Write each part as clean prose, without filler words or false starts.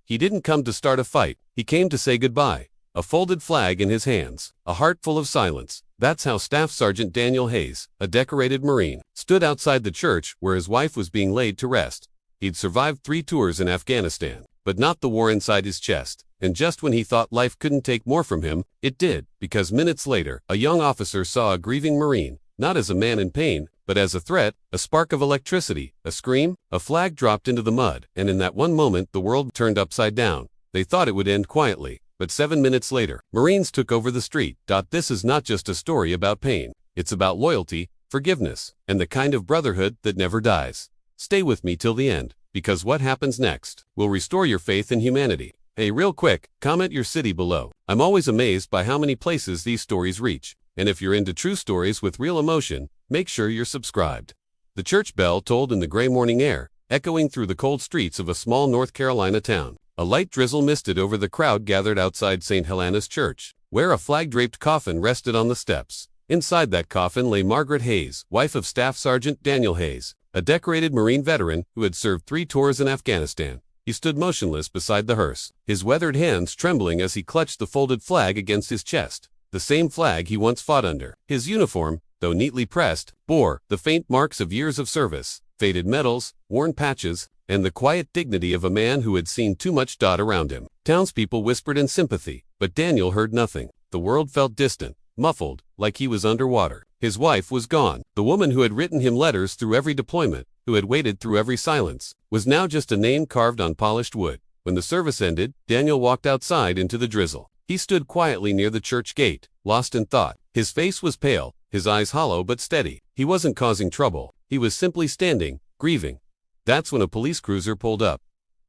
He didn't come to start a fight, he came to say goodbye. A folded flag in his hands, a heart full of silence. That's how Staff Sergeant Daniel Hayes, a decorated Marine, stood outside the church where his wife was being laid to rest. He'd survived 3 tours in Afghanistan, but not the war inside his chest. And just when he thought life couldn't take more from him, it did, because minutes later, a young officer saw a grieving Marine, not as a man in pain, but as a threat, a spark of electricity, a scream, a flag dropped into the mud, and in that one moment the world turned upside down. They thought it would end quietly. But 7 minutes later, Marines took over the street. This is not just a story about pain. It's about loyalty, forgiveness, and the kind of brotherhood that never dies. Stay with me till the end, because what happens next will restore your faith in humanity. Hey, real quick, comment your city below. I'm always amazed by how many places these stories reach. And if you're into true stories with real emotion, make sure you're subscribed. The church bell tolled in the gray morning air, echoing through the cold streets of a small North Carolina town. A light drizzle misted over the crowd gathered outside St. Helena's Church, where a flag-draped coffin rested on the steps. Inside that coffin lay Margaret Hayes, wife of Staff Sergeant Daniel Hayes, a decorated Marine veteran who had served 3 tours in Afghanistan. He stood motionless beside the hearse, his weathered hands trembling as he clutched the folded flag against his chest, the same flag he once fought under. His uniform, though neatly pressed, bore the faint marks of years of service, faded medals, worn patches, and the quiet dignity of a man who had seen too much around him. Townspeople whispered in sympathy, but Daniel heard nothing. The world felt distant, muffled, like he was underwater. His wife was gone. The woman who had written him letters through every deployment, who had waited through every silence, was now just a name carved on polished wood. When the service ended, Daniel walked outside into the drizzle. He stood quietly near the church gate, lost in thought. His face was pale, his eyes hollow but steady. He wasn't causing trouble. He was simply standing, grieving. That's when a police cruiser pulled up.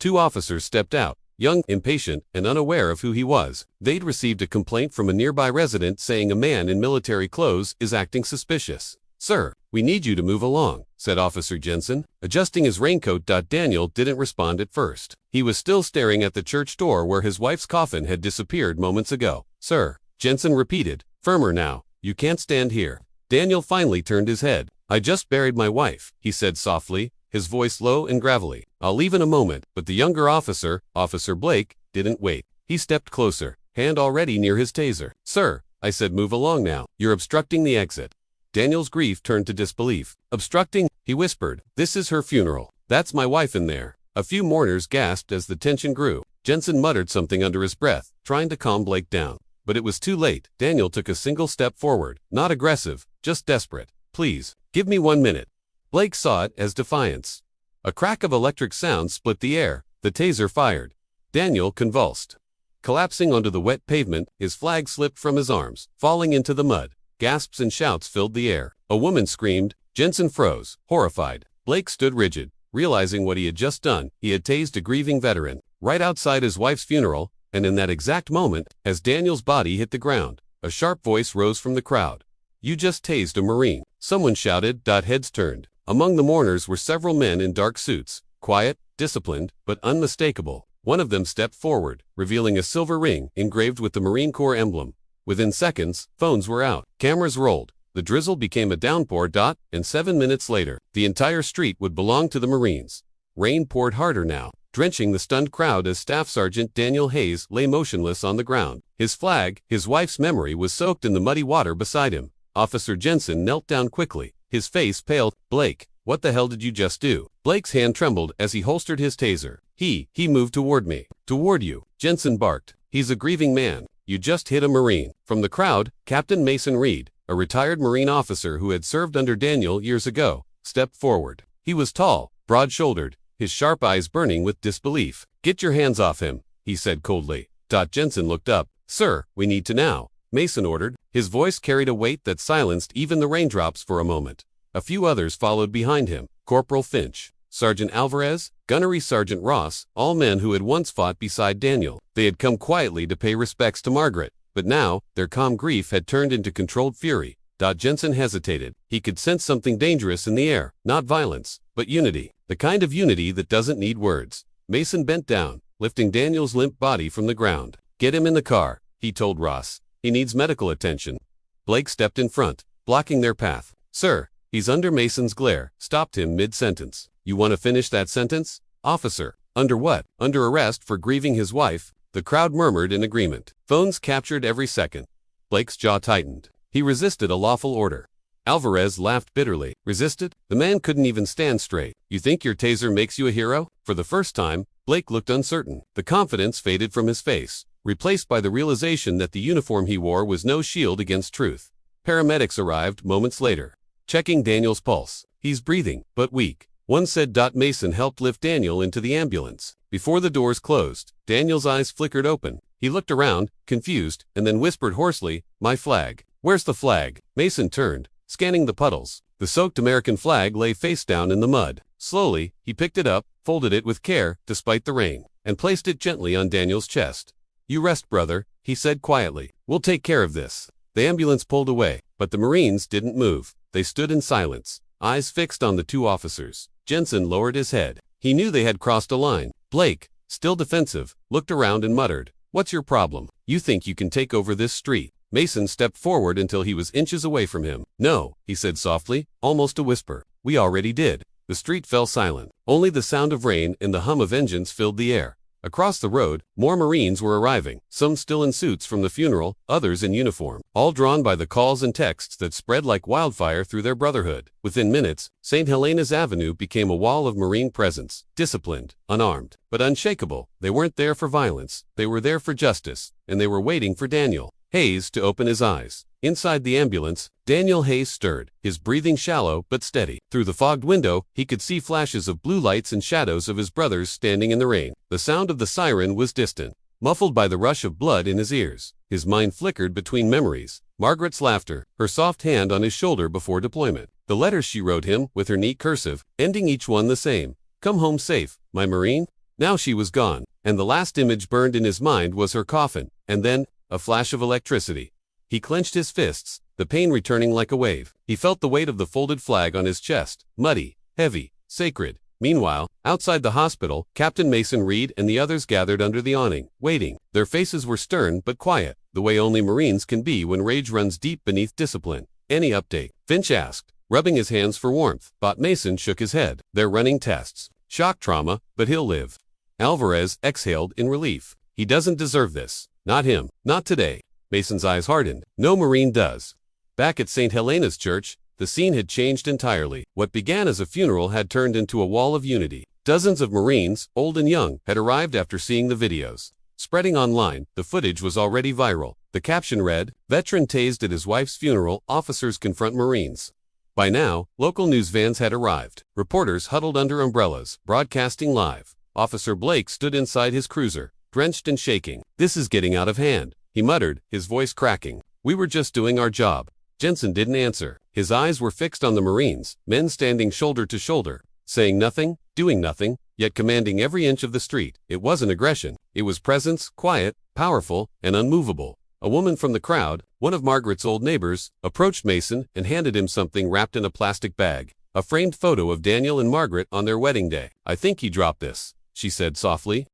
2 officers stepped out, young, impatient, and unaware of who he was. They'd received a complaint from a nearby resident saying a man in military clothes is acting suspicious. "Sir, we need you to move along," said Officer Jensen, adjusting his raincoat. Daniel didn't respond at first. He was still staring at the church door where his wife's coffin had disappeared moments ago. "Sir," Jensen repeated, firmer now, "you can't stand here." Daniel finally turned his head. "I just buried my wife," he said softly, his voice low and gravelly. "I'll leave in a moment." But the younger officer, Officer Blake, didn't wait. He stepped closer, hand already near his taser. "Sir," I said, "move along now. You're obstructing the exit." Daniel's grief turned to disbelief. "Obstructing?" he whispered. "This is her funeral. That's my wife in there." A few mourners gasped as the tension grew. Jensen muttered something under his breath, trying to calm Blake down. But it was too late. Daniel took a single step forward, not aggressive, just desperate. "Please, give me 1 minute." Blake saw it as defiance. A crack of electric sound split the air. The taser fired. Daniel convulsed. Collapsing onto the wet pavement, his flag slipped from his arms, falling into the mud. Gasps and shouts filled the air. A woman screamed. Jensen froze, horrified. Blake stood rigid, realizing what he had just done. He had tased a grieving veteran, right outside his wife's funeral, and in that exact moment, as Daniel's body hit the ground, a sharp voice rose from the crowd. "You just tased a Marine," someone shouted. Heads turned. Among the mourners were several men in dark suits, quiet, disciplined, but unmistakable. One of them stepped forward, revealing a silver ring engraved with the Marine Corps emblem. Within seconds, phones were out, cameras rolled, the drizzle became a downpour. And 7 minutes later, the entire street would belong to the Marines. Rain poured harder now, drenching the stunned crowd as Staff Sergeant Daniel Hayes lay motionless on the ground. His flag, his wife's memory, was soaked in the muddy water beside him. Officer Jensen knelt down quickly, his face pale. "Blake, what the hell did you just do?" Blake's hand trembled as he holstered his taser. He moved toward me. "Toward you," Jensen barked. "He's a grieving man. You just hit a Marine." From the crowd, Captain Mason Reed, a retired Marine officer who had served under Daniel years ago, stepped forward. He was tall, broad-shouldered, his sharp eyes burning with disbelief. "Get your hands off him," he said coldly. Jensen looked up. "Sir, we need to now," Mason ordered. His voice carried a weight that silenced even the raindrops for a moment. A few others followed behind him. Corporal Finch, Sergeant Alvarez, Gunnery Sergeant Ross, all men who had once fought beside Daniel. They had come quietly to pay respects to Margaret, but now, their calm grief had turned into controlled fury. Jensen hesitated. He could sense something dangerous in the air, not violence, but unity. The kind of unity that doesn't need words. Mason bent down, lifting Daniel's limp body from the ground. "Get him in the car," he told Ross. "He needs medical attention." Blake stepped in front, blocking their path. "Sir, he's under." Mason's glare stopped him mid-sentence. "You want to finish that sentence?" "Officer," Under what? Under arrest for grieving his wife, the crowd murmured in agreement. Phones captured every second. Blake's jaw tightened. He resisted a lawful order. Alvarez laughed bitterly. Resisted? The man couldn't even stand straight. You think your taser makes you a hero? For the first time, Blake looked uncertain. The confidence faded from his face, replaced by the realization that the uniform he wore was no shield against truth. Paramedics arrived moments later, checking Daniel's pulse. He's breathing, but weak. One said. Mason helped lift Daniel into the ambulance. Before the doors closed, Daniel's eyes flickered open. He looked around, confused, and then whispered hoarsely, "My flag. Where's the flag?" Mason turned, scanning the puddles. The soaked American flag lay face down in the mud. Slowly, he picked it up, folded it with care, despite the rain, and placed it gently on Daniel's chest. "You rest, brother," he said quietly. "We'll take care of this." The ambulance pulled away, but the Marines didn't move. They stood in silence, eyes fixed on the two officers. Jensen lowered his head. He knew they had crossed a line. Blake, still defensive, looked around and muttered, "What's your problem? You think you can take over this street?" Mason stepped forward until he was inches away from him. "No," he said softly, almost a whisper. "We already did." The street fell silent. Only the sound of rain and the hum of engines filled the air. Across the road, more Marines were arriving, some still in suits from the funeral, others in uniform, all drawn by the calls and texts that spread like wildfire through their Brotherhood. Within minutes, St. Helena's Avenue became a wall of Marine presence, disciplined, unarmed, but unshakable. They weren't there for violence, they were there for justice, and they were waiting for Daniel Hayes to open his eyes. Inside the ambulance, Daniel Hayes stirred, his breathing shallow but steady. Through the fogged window, he could see flashes of blue lights and shadows of his brothers standing in the rain. The sound of the siren was distant, muffled by the rush of blood in his ears. His mind flickered between memories. Margaret's laughter, her soft hand on his shoulder before deployment. The letters she wrote him, with her neat cursive, ending each one the same. "Come home safe, my Marine." Now she was gone, and the last image burned in his mind was her coffin, and then, a flash of electricity. He clenched his fists, the pain returning like a wave. He felt the weight of the folded flag on his chest, muddy, heavy, sacred. Meanwhile, outside the hospital, Captain Mason Reed and the others gathered under the awning, waiting. Their faces were stern but quiet, the way only Marines can be when rage runs deep beneath discipline. "Any update?" Finch asked, rubbing his hands for warmth. But Mason shook his head. "They're running tests. Shock trauma, but he'll live." Alvarez exhaled in relief. "He doesn't deserve this. Not him. Not today." Mason's eyes hardened. "No Marine does." Back at St. Helena's Church, the scene had changed entirely. What began as a funeral had turned into a wall of unity. Dozens of Marines, old and young, had arrived after seeing the videos. Spreading online, the footage was already viral. The caption read, "Veteran tased at his wife's funeral, officers confront Marines." By now, local news vans had arrived. Reporters huddled under umbrellas, broadcasting live. Officer Blake stood inside his cruiser, drenched and shaking. "This is getting out of hand," he muttered, his voice cracking. "We were just doing our job." Jensen didn't answer. His eyes were fixed on the Marines, men standing shoulder to shoulder, saying nothing, doing nothing, yet commanding every inch of the street. It wasn't aggression. It was presence, quiet, powerful, and unmovable. A woman from the crowd, one of Margaret's old neighbors, approached Mason and handed him something wrapped in a plastic bag. A framed photo of Daniel and Margaret on their wedding day. "I think he dropped this," she said softly.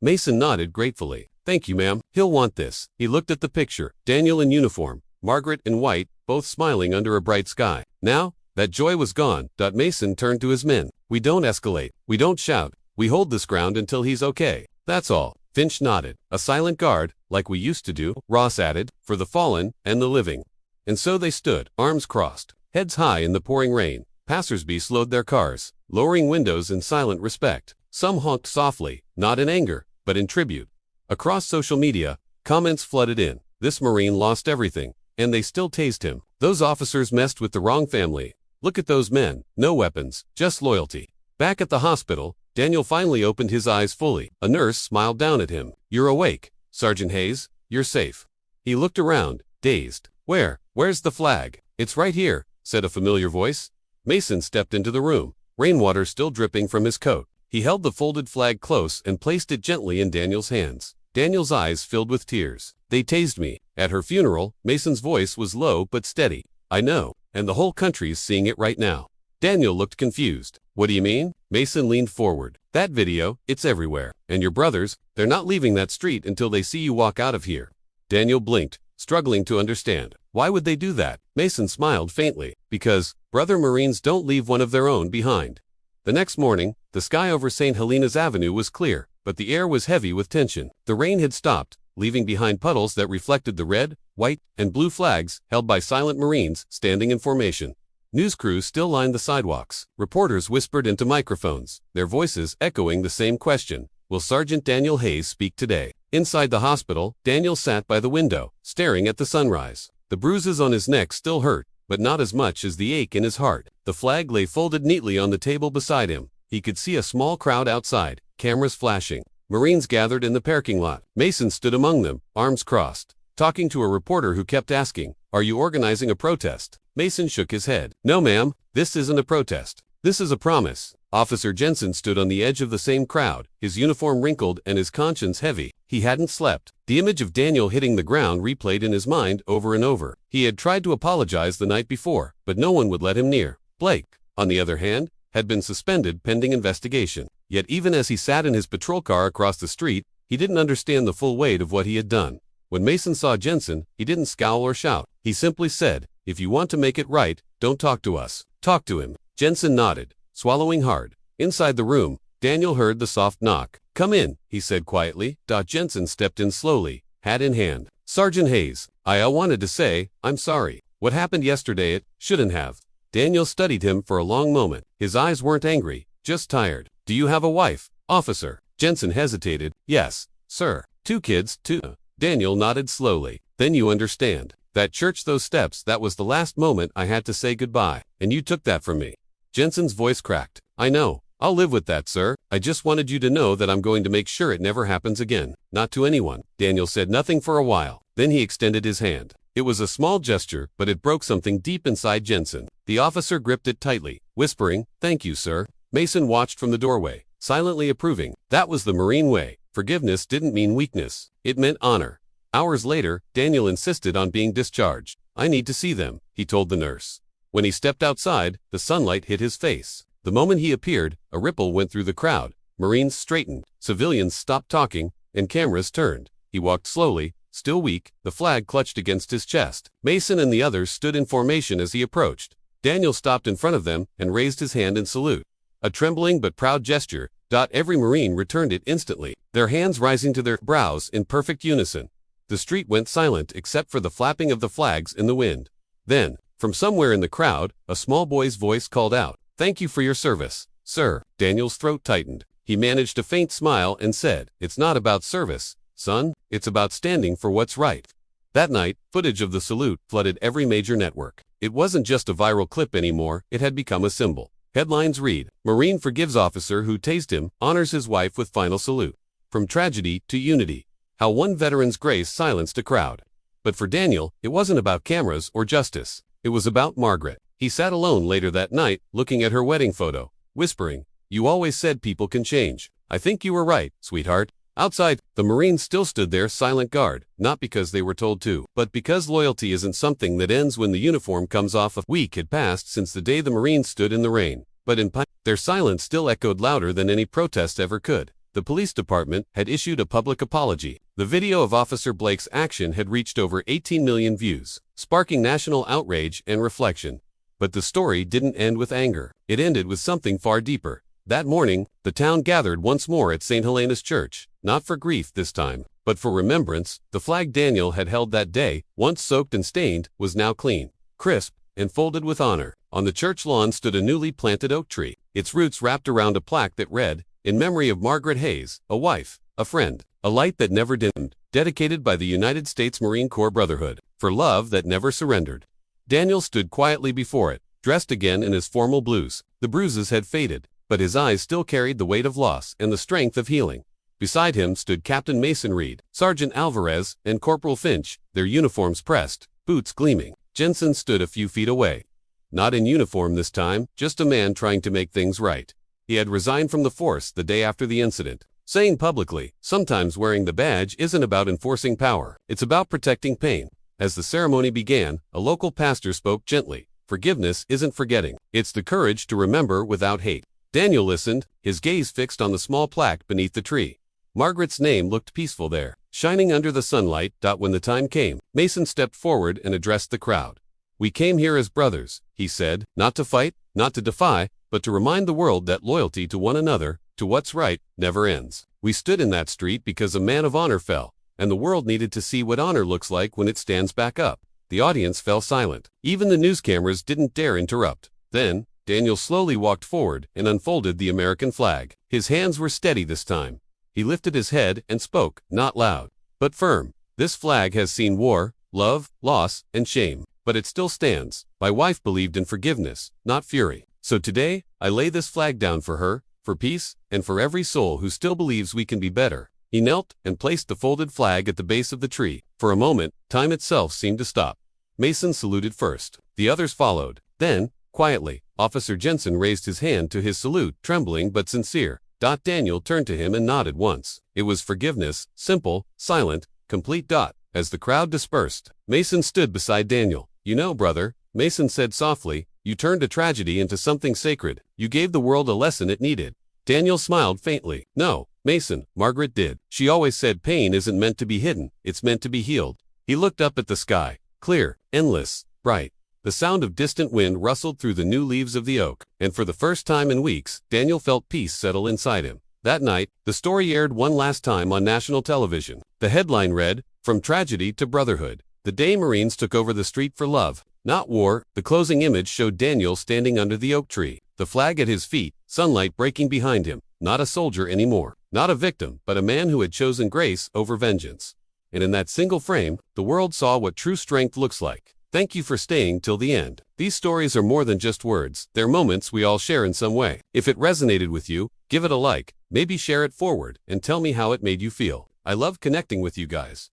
Mason nodded gratefully. "Thank you, ma'am. He'll want this." He looked at the picture. Daniel in uniform, Margaret in white, both smiling under a bright sky. Now, that joy was gone. Mason turned to his men. "We don't escalate. We don't shout. We hold this ground until he's okay. That's all." Finch nodded. "A silent guard, like we used to do," Ross added, "for the fallen and the living." And so they stood, arms crossed, heads high in the pouring rain. Passersby slowed their cars, lowering windows in silent respect. Some honked softly, not in anger, but in tribute. Across social media, comments flooded in. "This Marine lost everything, and they still tased him. Those officers messed with the wrong family. Look at those men, no weapons, just loyalty." Back at the hospital, Daniel finally opened his eyes fully. A nurse smiled down at him. "You're awake, Sergeant Hayes. You're safe." He looked around, dazed. Where's the flag?" "It's right here," said a familiar voice. Mason stepped into the room, rainwater still dripping from his coat. He held the folded flag close and placed it gently in Daniel's hands. Daniel's eyes filled with tears. "They tased me. At her funeral." Mason's voice was low but steady. "I know, and the whole country's seeing it right now." Daniel looked confused. "What do you mean?" Mason leaned forward. "That video, it's everywhere. And your brothers, they're not leaving that street until they see you walk out of here." Daniel blinked, struggling to understand. Why would they do that? Mason smiled faintly. "Because Brother Marines don't leave one of their own behind. The next morning, the sky over St. Helena's Avenue was clear, but the air was heavy with tension. The rain had stopped, leaving behind puddles that reflected the red, white, and blue flags held by silent Marines standing in formation. News crews still lined the sidewalks. Reporters whispered into microphones, their voices echoing the same question: will Sergeant Daniel Hayes speak today? Inside the hospital, Daniel sat by the window, staring at the sunrise. The bruises on his neck still hurt, but not as much as the ache in his heart. The flag lay folded neatly on the table beside him. He could see a small crowd outside, cameras flashing. Marines gathered in the parking lot. Mason stood among them, arms crossed, talking to a reporter who kept asking, "Are you organizing a protest?" Mason shook his head. "No, ma'am, this isn't a protest. This is a promise." Officer Jensen stood on the edge of the same crowd, his uniform wrinkled and his conscience heavy. He hadn't slept. The image of Daniel hitting the ground replayed in his mind over and over. He had tried to apologize the night before, but no one would let him near. Blake, on the other hand, had been suspended pending investigation. Yet even as he sat in his patrol car across the street, he didn't understand the full weight of what he had done. When Mason saw Jensen, he didn't scowl or shout. He simply said, "If you want to make it right, don't talk to us. Talk to him." Jensen nodded, swallowing hard. Inside the room, Daniel heard the soft knock. "Come in," he said quietly. Jensen stepped in slowly, hat in hand. "Sergeant Hayes, I wanted to say, I'm sorry. What happened yesterday, it shouldn't have." Daniel studied him for a long moment. His eyes weren't angry, just tired. "Do you have a wife, officer?" Jensen hesitated. "Yes, sir. 2 kids, too." Daniel nodded slowly. "Then you understand. That church, those steps, that was the last moment I had to say goodbye, and you took that from me." Jensen's voice cracked. "I know. I'll live with that, sir. I just wanted you to know that I'm going to make sure it never happens again. Not to anyone." Daniel said nothing for a while. Then he extended his hand. It was a small gesture, but it broke something deep inside Jensen. The officer gripped it tightly, whispering, "Thank you, sir." Mason watched from the doorway, silently approving. That was the Marine way. Forgiveness didn't mean weakness. It meant honor. Hours later, Daniel insisted on being discharged. "I need to see them," he told the nurse. When he stepped outside, the sunlight hit his face. The moment he appeared, a ripple went through the crowd. Marines straightened, civilians stopped talking, and cameras turned. He walked slowly, still weak, the flag clutched against his chest. Mason and the others stood in formation as he approached. Daniel stopped in front of them and raised his hand in salute. A trembling but proud gesture. Every Marine returned it instantly, their hands rising to their brows in perfect unison. The street went silent except for the flapping of the flags in the wind. Then, from somewhere in the crowd, a small boy's voice called out, "Thank you for your service, sir." Daniel's throat tightened. He managed a faint smile and said, "It's not about service, son. It's about standing for what's right." That night, footage of the salute flooded every major network. It wasn't just a viral clip anymore, it had become a symbol. Headlines read, "Marine forgives officer who tased him, honors his wife with final salute." From tragedy to unity. How one veteran's grace silenced a crowd. But for Daniel, it wasn't about cameras or justice. It was about Margaret. He sat alone later that night, looking at her wedding photo, whispering, "You always said people can change. I think you were right, sweetheart." Outside, the Marines still stood there silent guard, not because they were told to, but because loyalty isn't something that ends when the uniform comes off. A week had passed since the day the Marines stood in the rain, but their silence still echoed louder than any protest ever could. The police department had issued a public apology. The video of Officer Blake's action had reached over 18 million views, sparking national outrage and reflection. But the story didn't end with anger. It ended with something far deeper. That morning, the town gathered once more at St. Helena's Church, not for grief this time, but for remembrance. The flag Daniel had held that day, once soaked and stained, was now clean, crisp, and folded with honor. On the church lawn stood a newly planted oak tree, its roots wrapped around a plaque that read, "In memory of Margaret Hayes, a wife, a friend, a light that never dimmed, dedicated by the United States Marine Corps Brotherhood, for love that never surrendered." Daniel stood quietly before it, dressed again in his formal blues. The bruises had faded, but his eyes still carried the weight of loss and the strength of healing. Beside him stood Captain Mason Reed, Sergeant Alvarez, and Corporal Finch, their uniforms pressed, boots gleaming. Jensen stood a few feet away. Not in uniform this time, just a man trying to make things right. He had resigned from the force the day after the incident, saying publicly, "Sometimes wearing the badge isn't about enforcing power, it's about protecting pain." As the ceremony began, a local pastor spoke gently, "Forgiveness isn't forgetting, it's the courage to remember without hate." Daniel listened, his gaze fixed on the small plaque beneath the tree. Margaret's name looked peaceful there, shining under the sunlight. When the time came, Mason stepped forward and addressed the crowd. "We came here as brothers," he said, "not to fight, not to defy, but to remind the world that loyalty to one another, to what's right, never ends." We stood in that street because a man of honor fell, and the world needed to see what honor looks like when it stands back up. The audience fell silent. Even the news cameras didn't dare interrupt. Then, Daniel slowly walked forward and unfolded the American flag. His hands were steady this time. He lifted his head and spoke, not loud, but firm. "This flag has seen war, love, loss, and shame, but it still stands. My wife believed in forgiveness, not fury. So today, I lay this flag down for her, for peace, and for every soul who still believes we can be better." He knelt and placed the folded flag at the base of the tree. For a moment, time itself seemed to stop. Mason saluted first. The others followed. Then, quietly, Officer Jensen raised his hand to his salute, trembling but sincere. Daniel turned to him and nodded once. It was forgiveness, simple, silent, complete. As the crowd dispersed, Mason stood beside Daniel. "You know, brother," Mason said softly, "you turned a tragedy into something sacred. You gave the world a lesson it needed." Daniel smiled faintly. "No, Mason, Margaret did. She always said pain isn't meant to be hidden, it's meant to be healed." He looked up at the sky, clear, endless, bright. The sound of distant wind rustled through the new leaves of the oak, and for the first time in weeks, Daniel felt peace settle inside him. That night, the story aired one last time on national television. The headline read, "From Tragedy to Brotherhood. The day Marines took over the street for love, not war." The closing image showed Daniel standing under the oak tree, the flag at his feet, sunlight breaking behind him. Not a soldier anymore, not a victim, but a man who had chosen grace over vengeance. And in that single frame, the world saw what true strength looks like. Thank you for staying till the end. These stories are more than just words, they're moments we all share in some way. If it resonated with you, give it a like, maybe share it forward, and tell me how it made you feel. I love connecting with you guys.